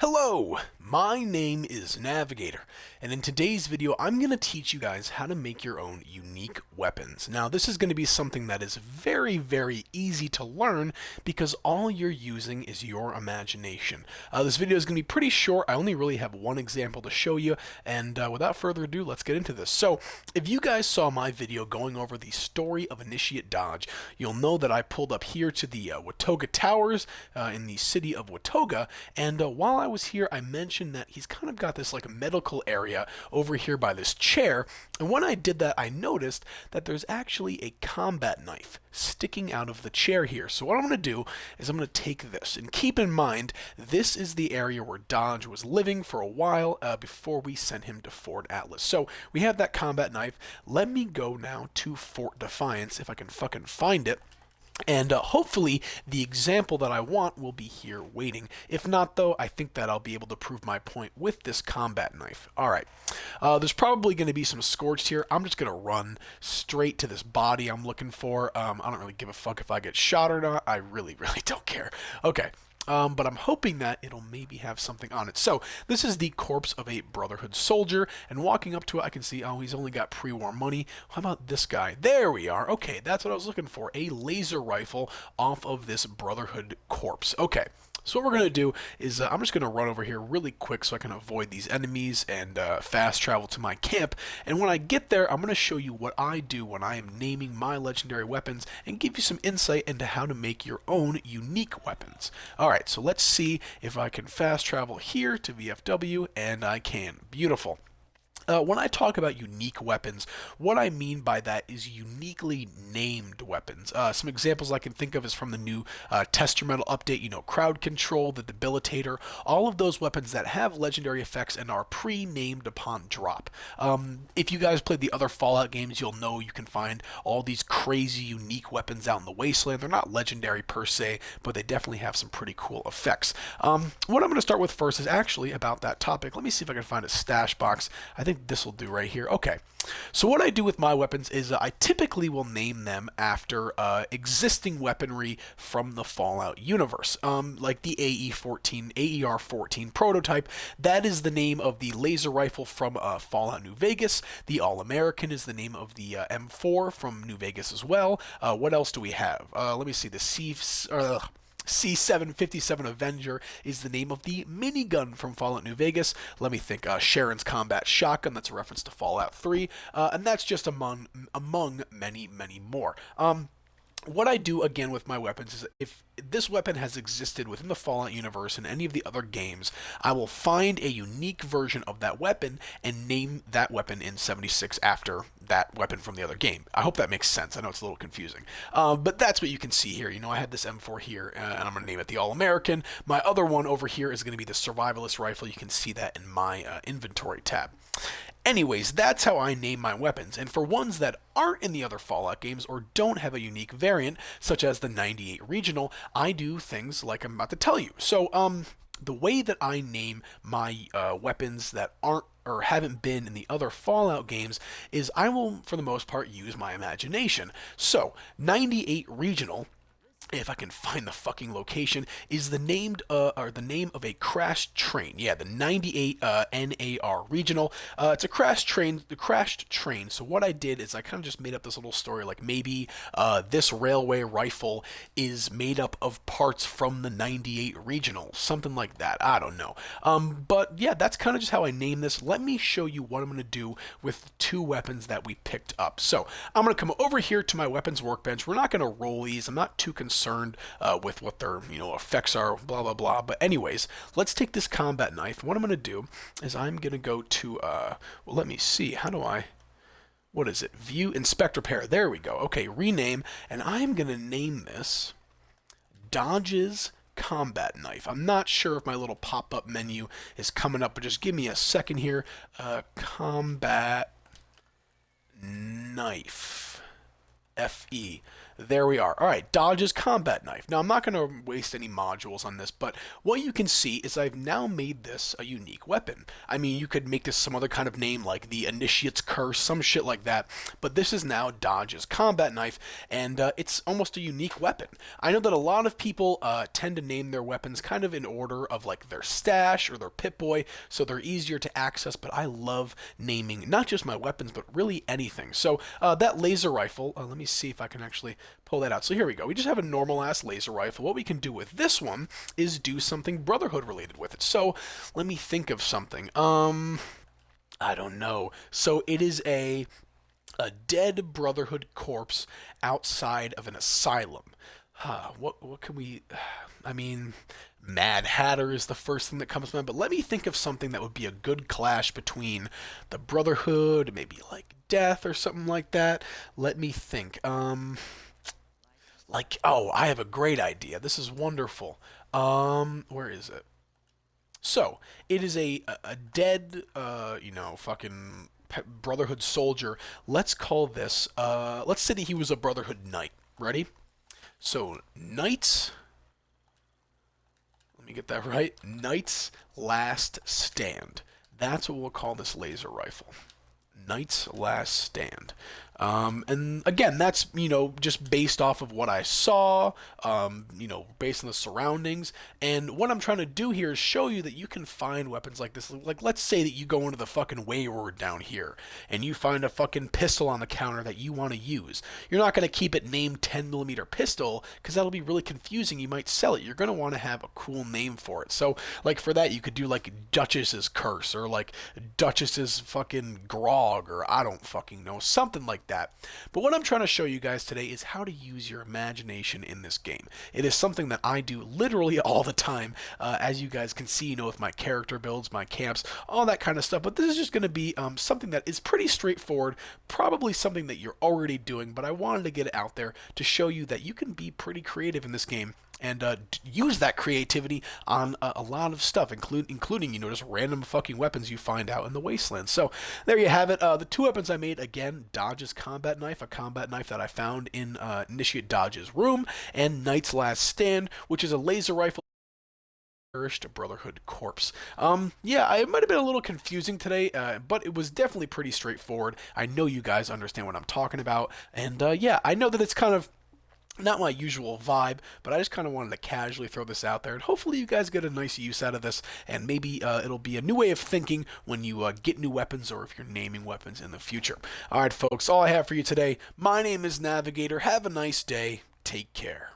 Hello, my name is Navigator, and in today's video I'm going to teach you guys how to make your own unique weapons. Now this is going to be something that is very easy to learn because all you're using is your imagination. This video is going to be pretty short. I only really have one example to show you, and without further ado, let's get into this. So if you guys saw my video going over the story of Initiate Dodge, you'll know that I pulled up here to the Watoga Towers in the city of Watoga, and while I was here, I mentioned that he's kind of got this like a medical area over here by this chair, and when I did that, I noticed that there's actually a combat knife sticking out of the chair here. So what I'm going to do is I'm going to take this, and keep in mind, this is the area where Dodge was living for a while before we sent him to Fort Atlas. So we have that combat knife. Let me go now to Fort Defiance, if I can fucking find it. And hopefully the example that I want will be here waiting. If not, though, I think that I'll be able to prove my point with this combat knife. Alright, there's probably going to be some Scorched here. I'm just going to run straight to this body I'm looking for. I don't really give a fuck if I get shot or not. I really don't care. Okay. But I'm hoping that it'll maybe have something on it. So this is the corpse of a Brotherhood soldier, and walking up to it I can see, oh, he's only got pre-war money. How about this guy? There we are. Okay, that's what I was looking for, a laser rifle off of this Brotherhood corpse. Okay, so what we're going to do is I'm just going to run over here really quick so I can avoid these enemies and fast travel to my camp. And when I get there, I'm going to show you what I do when I am naming my legendary weapons and give you some insight into how to make your own unique weapons. Alright, so let's see if I can fast travel here to VFW, and I can. Beautiful. When I talk about unique weapons, what I mean by that is uniquely named weapons. Some examples I can think of is from the new Tester Metal update, Crowd Control, the Debilitator, all of those weapons that have legendary effects and are pre-named upon drop. If you guys played the other Fallout games, you'll know you can find all these crazy unique weapons out in the Wasteland. They're not legendary per se, but they definitely have some pretty cool effects. What I'm going to start with first is actually about that topic. Let me see if I can find a stash box. I think this will do right here. Okay, so what I do with my weapons is I typically will name them after existing weaponry from the Fallout universe, like the AER-14 prototype. That is the name of the laser rifle from Fallout New Vegas. The All-American is the name of the M4 from New Vegas as well. What else do we have? Let me see. The C757 Avenger is the name of the minigun from Fallout New Vegas. Let me think. Sharon's Combat Shotgun, that's a reference to Fallout 3, and that's just among many more. What I do again with my weapons is if this weapon has existed within the Fallout universe in any of the other games, I will find a unique version of that weapon and name that weapon in 76 after that weapon from the other game. I hope that makes sense. I know it's a little confusing. But that's what you can see here. I had this M4 here, and I'm going to name it the All-American. My other one over here is going to be the Survivalist Rifle. You can see that in my inventory tab. Anyways, that's how I name my weapons, and for ones that aren't in the other Fallout games or don't have a unique variant, such as the 98 Regional, I do things like I'm about to tell you. So, the way that I name my weapons that aren't or haven't been in the other Fallout games is I will, for the most part, use my imagination. So, 98 Regional, if I can find the fucking location, is the name of a crashed train. Yeah, the 98 NAR Regional. It's a crashed train. So what I did is I kind of just made up this little story, like maybe this railway rifle is made up of parts from the 98 Regional, something like that. I don't know. But yeah, that's kind of just how I name this. Let me show you what I'm going to do with the two weapons that we picked up. So I'm going to come over here to my weapons workbench. We're not going to roll these. I'm not too concerned with what their effects are, blah blah blah. But anyways, let's take this combat knife. What I'm going to do is I'm going to go to well, let me see. How do I? What is it? View Inspect Repair. There we go. Okay, rename, and I'm going to name this Dodge's combat knife. I'm not sure if my little pop-up menu is coming up, but just give me a second here. Combat knife. FE. There we are. All right, Dodge's combat knife. Now, I'm not going to waste any modules on this, but what you can see is I've now made this a unique weapon. I mean, you could make this some other kind of name like the Initiate's Curse, some shit like that, but this is now Dodge's combat knife, and it's almost a unique weapon. I know that a lot of people tend to name their weapons kind of in order of like their stash or their Pip-Boy, so they're easier to access, but I love naming not just my weapons, but really anything. So that laser rifle, let me see if I can actually pull that out. So here we go. We just have a normal ass laser rifle. What we can do with this one is do something Brotherhood related with it. So let me think of something. I don't know. So it is a dead Brotherhood corpse outside of an asylum. What can we? I mean, Mad Hatter is the first thing that comes to mind, but let me think of something that would be a good clash between the Brotherhood, maybe like Death or something like that. Let me think. Like, oh, I have a great idea. This is wonderful. Where is it? So it is a dead, fucking Brotherhood soldier. Let's call this. Let's say that he was a Brotherhood knight. Ready? So knights. Let me get that right. Knight's Last Stand. That's what we'll call this laser rifle. Knight's Last Stand. And again, that's, just based off of what I saw, based on the surroundings. And what I'm trying to do here is show you that you can find weapons like this. Like, let's say that you go into the fucking Wayward down here and you find a fucking pistol on the counter that you want to use. You're not going to keep it named 10mm pistol because that'll be really confusing. You might sell it. You're going to want to have a cool name for it. So, like, for that, you could do, like, Duchess's Curse or, like, Duchess's fucking Grog or I don't fucking know. Something like that. But what I'm trying to show you guys today is how to use your imagination in this game. It is something that I do literally all the time, as you guys can see, with my character builds, my camps, all that kind of stuff. But this is just going to be something that is pretty straightforward, probably something that you're already doing, but I wanted to get it out there to show you that you can be pretty creative in this game and use that creativity on a lot of stuff, including, just random fucking weapons you find out in the wasteland. So there you have it. The two weapons I made, again, Dodge's combat knife, a combat knife that I found in Initiate Dodge's room, and Knight's Last Stand, which is a laser rifle. Perished Brotherhood corpse. Yeah, it might have been a little confusing today, but it was definitely pretty straightforward. I know you guys understand what I'm talking about, and yeah, I know that it's kind of not my usual vibe, but I just kind of wanted to casually throw this out there, and hopefully you guys get a nice use out of this, and maybe it'll be a new way of thinking when you get new weapons or if you're naming weapons in the future. Alright folks, all I have for you today. My name is Navigator. Have a nice day. Take care.